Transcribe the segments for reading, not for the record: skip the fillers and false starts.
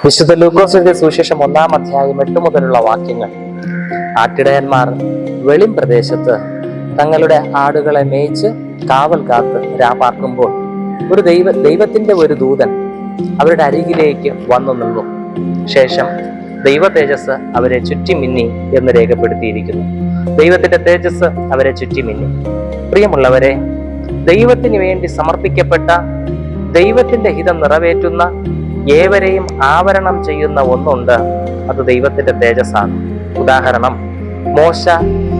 വിശുദ്ധ ലൂക്കോസിന്റെ സുവിശേഷം 1-ാം അധ്യായം 8 മുതലുള്ള വാക്യങ്ങൾ. ആട്ടിടയന്മാർ വെളിം പ്രദേശത്ത് തങ്ങളുടെ ആടുകളെ മേയിച്ച് കാവൽ കാത്ത് രാപാർക്കുമ്പോൾ ദൈവത്തിന്റെ ഒരു ദൂതൻ അവരുടെ അരികിലേക്ക് വന്നു നിന്നു. ശേഷം ദൈവ തേജസ് അവരെ ചുറ്റിമിന്നി എന്ന് രേഖപ്പെടുത്തിയിരിക്കുന്നു. ദൈവത്തിന്റെ തേജസ് അവരെ ചുറ്റിമിന്നി. പ്രിയമുള്ളവരെ, ദൈവത്തിന് വേണ്ടി സമർപ്പിക്കപ്പെട്ട, ദൈവത്തിന്റെ ഹിതം നിറവേറ്റുന്ന, ഏവരെയും ആവരണം ചെയ്യുന്ന ഒന്നുണ്ട്. അത് ദൈവത്തിന്റെ തേജസ്സാണ്. ഉദാഹരണം, മോശ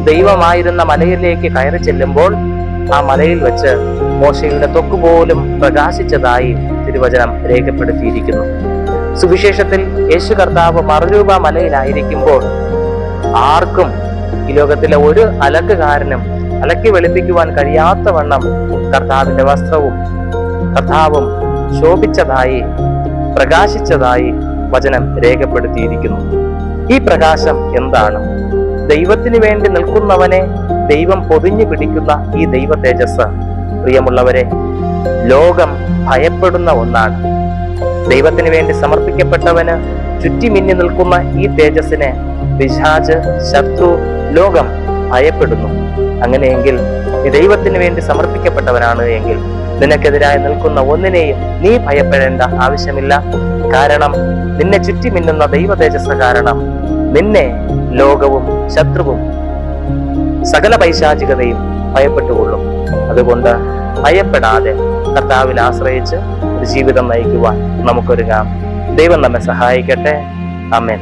ദൈവമായിരുന്ന മലയിലേക്ക് കയറി ചെല്ലുമ്പോൾ ആ മലയിൽ വെച്ച് മോശയുടെ ത്വക്കുപോലും പ്രകാശിച്ചതായി തിരുവചനം രേഖപ്പെടുത്തിയിരിക്കുന്നു. സുവിശേഷത്തിൽ യേശു കർത്താവ് മറുരൂപ മലയിലായിരിക്കുമ്പോൾ ആർക്കും, ഈ ലോകത്തിലെ ഒരു അലക്കുകാരനും അലക്കി വെളുപ്പിക്കുവാൻ കഴിയാത്ത വണ്ണം കർത്താവിന്റെ വസ്ത്രവും കർത്താവും ശോഭിച്ചതായി, പ്രകാശിച്ചതായി വചനം രേഖപ്പെടുത്തിയിരിക്കുന്നു. ഈ പ്രകാശം എന്താണ്? ദൈവത്തിന് വേണ്ടി നിൽക്കുന്നവനെ ദൈവം പൊതിഞ്ഞു പിടിക്കുന്ന ഈ ദൈവ തേജസ്, പ്രിയമുള്ളവരെ, ലോകം ഭയപ്പെടുന്ന ഒന്നാണ്. ദൈവത്തിന് വേണ്ടി സമർപ്പിക്കപ്പെട്ടവന് ചുറ്റിമിന്നി നിൽക്കുന്ന ഈ തേജസ്സിനെ പിശാച്, ശത്രു, ലോകം ഭയപ്പെടുന്നു. അങ്ങനെയെങ്കിൽ നീ ദൈവത്തിന് വേണ്ടി സമർപ്പിക്കപ്പെട്ടവനാണ് എങ്കിൽ നിനക്കെതിരായി നിൽക്കുന്ന ഒന്നിനെയും നീ ഭയപ്പെടേണ്ട ആവശ്യമില്ല. കാരണം നിന്നെ ചുറ്റിമിന്നുന്ന ദൈവ തേജസ് കാരണം നിന്നെ ലോകവും ശത്രുവും സകല പൈശാചികതയും ഭയപ്പെട്ടുകൊള്ളും. അതുകൊണ്ട് ഭയപ്പെടാതെ കർത്താവിൽ ആശ്രയിച്ച് ഒരു ജീവിതം നയിക്കുവാൻ നമുക്കൊരുങ്ങാം. ദൈവം നമ്മെ സഹായിക്കട്ടെ. ആമേൻ.